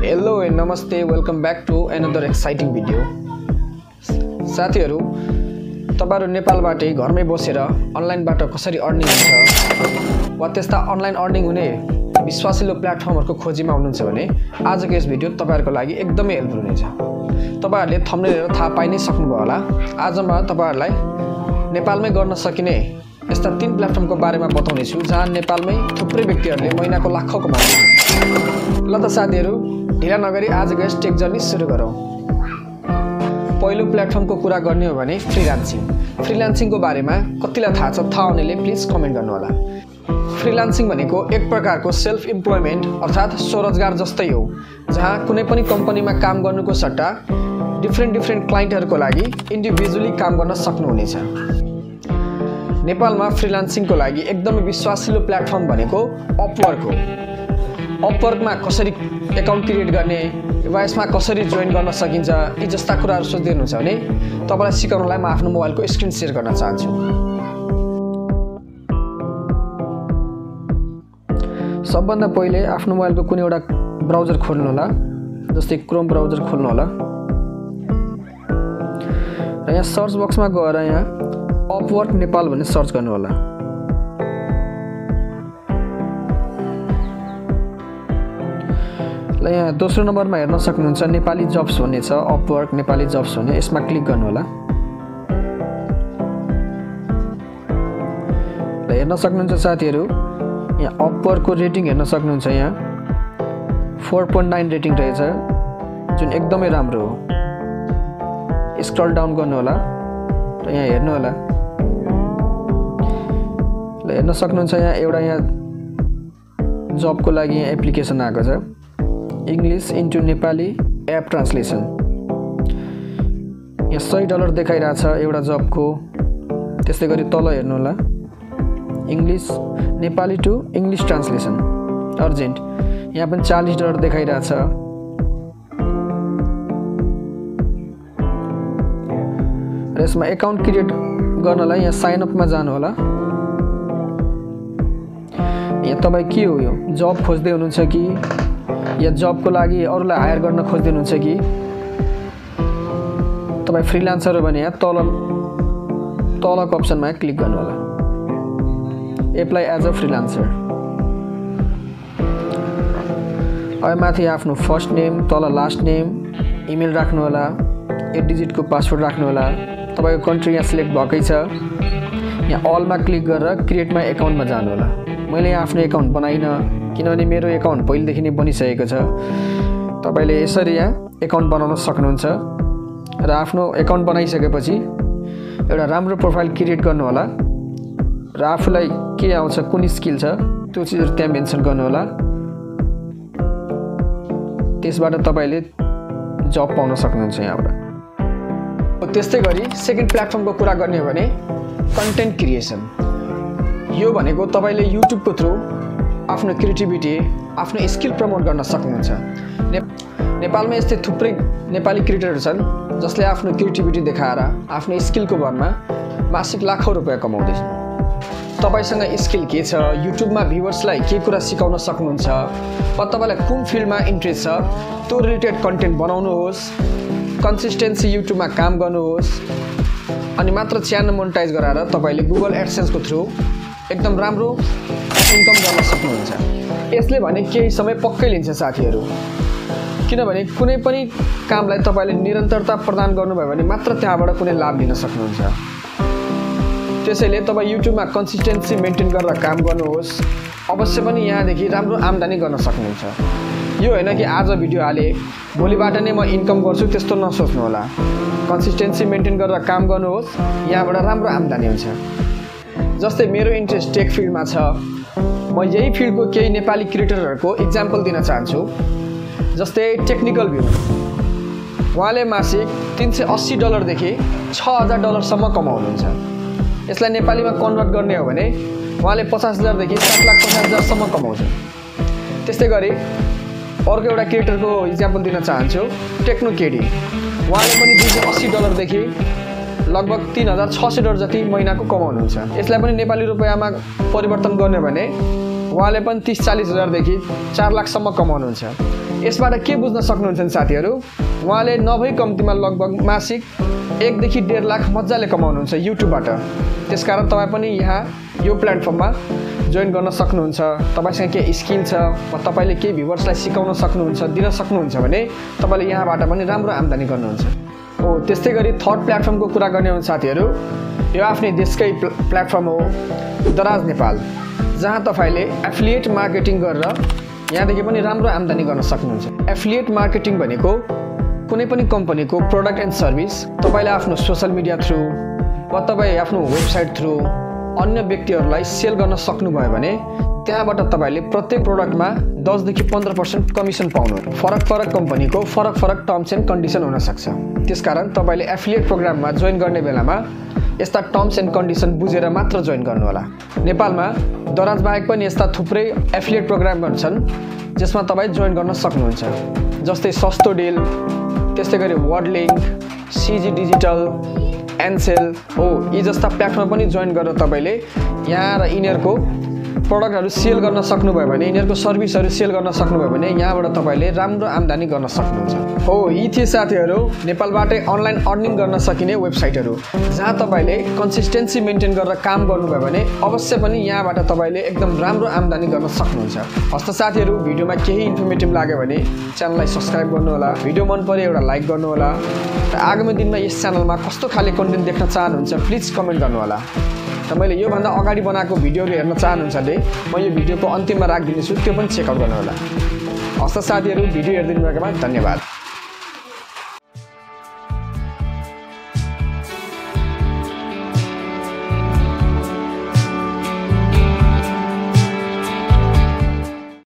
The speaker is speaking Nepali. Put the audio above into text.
Hello and namaste, welcome back to another exciting video. साथीहरु तपाईहरु नेपालबाटै घरमै बसेर अनलाइनबाट कसरी अर्निङ हुन्छ वा त्यस्ता अनलाइन अर्निङ हुने विश्वासिलो प्लेटफर्महरुको खोजीमा हुनुहुन्छ भने आजको यस भिडियो तपाईहरुको लागि एकदमै हेल्पफुल हुनेछ। तपाईहरुले थम्बनेल हेरेर थाहा पाइ नै सक्नुभयो होला। आज म तपाईहरुलाई नेपालमै गर्न सकिने यस्ता 3 प्लेटफर्मको बारेमा बताउने छु जहाँ नेपालमै थुप्रै व्यक्तिहरुले महिनाको लाखौं कमाउँछन्। ल त साथीहरु ढिला नगरी आजको यस टेक जर्नी सुरु गरौँ। पहिलो प्लेटफर्मको कुरा गर्ने हो भने फ्रीलान्सिङको बारेमा कतिलाई थाहा छ थाहा हुनेले प्लिज कमेन्ट गर्नु होला। फ्रीलान्सिङ भनेको एक प्रकारको सेल्फ इम्प्लोयमेन्ट अर्थात स्वरोजगार जस्तै हो जहाँ कुनै पनि कम्पनीमा काम गर्नुको सट्टा डिफ्रेन्ट क्लाइन्टहरुको लागि इन्डिभिजुअली काम गर्न सक्नुहुनेछ। नेपालमा फ्रीलान्सिङको लागि एकदमै विश्वासिलो प्लेटफर्म भनेको upwork हो। upworkमा कसरी एकाउन्ट क्रिएट गर्ने वा यसमा कसरी जोइन गर्न सकिन्छ यी जस्ता कुराहरु सोच्दै हुनुहुन्छ भने तपाईलाई सिकाउनलाई म आफ्नो मोबाइलको स्क्रिन शेयर गर्न चाहन्छु। सबभन्दा पहिले आफ्नो मोबाइलको कुनै एउटा ब्राउजर खोल्नु होला, जस्तै क्रोम ब्राउजर खोल्नु होला र यहाँ सर्च बक्समा गएर यहाँ upwork नेपाल भन्ने सर्च गर्नु होला। ल यहाँ दोस्रो नम्बरमा हेर्न सक्नुहुन्छ नेपाली जब्स भन्ने छ, upwork नेपाली जब्स भन्ने, यसमा क्लिक गर्नु होला। ल हेर्न सक्नुहुन्छ साथीहरु यहाँ upwork को रेटिङ हेर्न सक्नुहुन्छ। यहाँ 4.9 रेटिङ रहेछ जुन एकदमै राम्रो हो। स्क्रल डाउन गर्नु होला र यहाँ हेर्नु होला। ल हेर्न सक्नुहुन्छ यहाँ एउटा यहाँ जबको लागि यहाँ एप्लिकेसन आएको छ, English into Nepali app translation. यहाँ $100 देखाइरहेछ एउटा जबको। त्यस्तै गरी तल हेर्नु होला English Nepali to English translation urgent, यहाँ पनि $40 देखाइरहेछ। र यसमा एकाउन्ट क्रिएट गर्नलाई यहाँ साइन अपमा जानु होला। यहाँ तपाई के हो यो जब खोज्दै हुनुहुन्छ कि या जबको लागि अरूलाई हायर गर्न खोज्दै हुनुहुन्छ कि तपाई फ्रीलान्सर हो भने यहाँ तलको अप्सनमा क्लिक गर्नु होला एप्लाई एज अ फ्रीलान्सर। अब माथि आफ्नो फर्स्ट नेम तल लास्ट नेम इमेल राख्नु होला, 8 डिजिटको पासवर्ड राख्नु होला। तपाईको कन्ट्री यहाँ सिलेक्ट भएकै छ। यहाँ अलमा क्लिक गरेर क्रिएट माई एकाउन्टमा जानु होला। मैले यहाँ आफ्नो एकाउन्ट बनाइन किनभने मेरो एकाउन्ट पहिलेदेखि नै बनिसकेको छ। तपाईले यसरी यहाँ एकाउन्ट बनाउन सक्नुहुन्छ र आफ्नो एकाउन्ट बनाइसकेपछि एउटा राम्रो प्रोफाइल क्रिएट गर्नु होला र आफूलाई के आउँछ कुन स्किल छ त्यो चीजहरु त्यहाँ मेन्सन गर्नु होला। त्यसबाट तपाईले जब पाउन सक्नुहुन्छ यहाँबाट। त्यस्तै गरी सेकेन्ड प्लेटफर्मको कुरा गर्ने हो भने कन्टेन्ट क्रिएसन। यो भनेको तपाईले युट्युबको थ्रु आफ्नो क्रिएटिभिटी आफ्नो स्किल प्रमोट गर्न सक्नुहुन्छ। नेपालमा यस्तै थुप्रै नेपाली क्रिएटरहरु छन् जसले आफ्नो क्रिएटिभिटी देखाएर आफ्नो स्किलको बलमा मासिक लाखौं रुपैयाँ कमाउँदैछन्। तपाईसँग स्किल के छ, युट्युबमा भ्युअर्सलाई के कुरा सिकाउन सक्नुहुन्छ वा तपाईलाई कुन फिल्डमा इन्ट्रेस्ट छ त्यो रिलेटेड कन्टेन्ट बनाउनुहोस्, कन्सिस्टेन्सी युट्युबमा काम गर्नुहोस् अनि मात्र च्यानल मोनेटाइज गराएर तपाईले गुगल एडसेन्स को थ्रु एकदम राम्रो इन्कम गर्न सक्नुहुन्छ। यसले भने केही समय पक्कै लिन्छ साथीहरु, किनभने कुनै पनि कामलाई तपाईले निरन्तरता प्रदान गर्नुभयो भने मात्र त्यहाँबाट कुनै लाभ लिन सक्नुहुन्छ। त्यसैले तपाई युट्युबमा कन्सिस्टेन्सी मेन्टेन गरेर काम गर्नुहोस्, अवश्य पनि यहाँदेखि राम्रो आम्दानी गर्न सक्नुहुन्छ। यो हैन कि आज भिडियो हाले भोलिबाट नै म इन्कम गर्छु त्यस्तो नसोच्नु होला। कन्सिस्टेन्सी मेन्टेन गरेर काम गर्नुहोस्, यहाँबाट राम्रो आम्दानी हुन्छ। जस्तै मेरो इन्ट्रेस्ट टेक फिल्डमा छ, म यही फिल्डको केही नेपाली क्रिएटरहरुको एक्जाम्पल दिन चाहन्छु। जस्तै टेक्निकल भ्यू, उहाँले मासिक $380 देखि $6000 सम्म कमाउनुहुन्छ। यसलाई नेपालीमा कन्भर्ट गर्ने हो भने उहाँले 50,000 देखि 7,50,000 सम्म कमाउँछन्। त्यस्तै गरी अर्को एउटा क्रिएटरको एक्जाम्पल दिन चाहन्छु, टेक्नो केडी। उहाँले पनि $280 देखि लगभग $3600 जति महिनाको कमाउनुहुन्छ। यसलाई पनि नेपाली रुपैयाँमा परिवर्तन गर्ने भने उहाँले पनि 30-40 हजार देखि 4 लाख सम्म कमाउनुहुन्छ। यसबाट के बुझ्न सक्नुहुन्छ साथीहरू, उहाँले नभई कम्तीमा लगभग मासिक 1 देखि 1.5 लाख मजाले कमाउनुहुन्छ युट्युबबाट। त्यसकारण तपाईँ पनि यहाँ यो प्लेटफर्ममा जोइन गर्न सक्नुहुन्छ। तपाईसँग के स्किल छ वा तपाईले के भ्युअर्सलाई सिकाउन सक्नुहुन्छ, दिन सक्नुहुन्छ भने तपाईले यहाँबाट पनि राम्रो आम्दानी गर्नुहुन्छ। हो त्यस्तै गरी थर्ड प्लेटफर्मको कुरा गर्ने हो साथीहरू, यो आफ्नै देशकै प्लेटफर्म हो दराज नेपाल, जहाँ तपाईले एफिलिएट मार्केटिङ गरेर यहाँदेखि पनि राम्रो आम्दानी गर्न सक्नुहुन्छ। एफिलिएट मार्केटिङ भनेको कुनै पनि कम्पनीको प्रोडक्ट एन्ड सर्भिस तपाईले आफ्नो सोशल मिडिया थ्रु वा तपाईँ आफ्नो वेबसाइट थ्रु अन्य व्यक्तिहरूलाई सेल गर्न सक्नुभयो भने त्यहाँबाट तपाईले प्रत्येक प्रोडक्टमा 10 देखि 15% कमिसन पाउनु। फरक कम्पनीको फरक टर्म्स एन्ड कन्डिसन हुन सक्छ। त्यसकारण तपाईले एफिलिएट प्रोग्राममा जोइन गर्ने बेलामा यस्ता टर्म्स एन्ड कन्डिसन बुझेर मात्र जोइन गर्नु होला। नेपालमा दराज बाहेक पनि यस्ता थुप्रै एफिलिएट प्रोग्रामहरू छन् जसमा तपाईँ जोइन गर्न सक्नुहुन्छ, जस्तै सस्तो डिल, त्यस्तै गरी वर्ड लिङ्क, सिजी डिजिटल, एनसेल हो, यी जस्ता प्लेटफर्म पनि जोइन गरेर तपाईले यहाँ र यिनीहरूको प्रोडक्टहरू सेल गर्न सक्नुभयो भने, यिनीहरूको सर्भिसहरू सेल गर्न सक्नुभयो भने यहाँबाट तपाईले राम्रो आम्दानी गर्न सक्नुहुन्छ। हो यी थिए साथीहरू नेपालबाटै अनलाइन अर्निङ गर्न सकिने वेबसाइटहरू, जहाँ तपाईले कन्सिस्टेन्सी मेन्टेन गरेर काम गर्नुभयो भने अवश्य पनि यहाँबाट तपाईले एकदम राम्रो आम्दानी गर्न सक्नुहुन्छ। हस्त साथीहरू, भिडियोमा केही इन्फर्मेटिभ लाग्यो भने च्यानललाई सब्स्क्राइब गर्नु होला, भिडियो मन परे एउटा लाइक गर्नु होला र आगामी दिनमा यस च्यानलमा कस्तो खाले कन्टेन्ट देख्न चाहनुहुन्छ प्लिज कमेन्ट गर्नु होला। र मैले योभन्दा अगाडि बनाएको भिडियोहरू हेर्न चाहनुहुन्छ भने म यो भिडियोको अन्तिममा राखिदिनेछु, त्यो पनि चेकआउट गर्नु होला। हस्त साथीहरू, भिडियो हेरिदिनु भएकोमा धन्यवाद।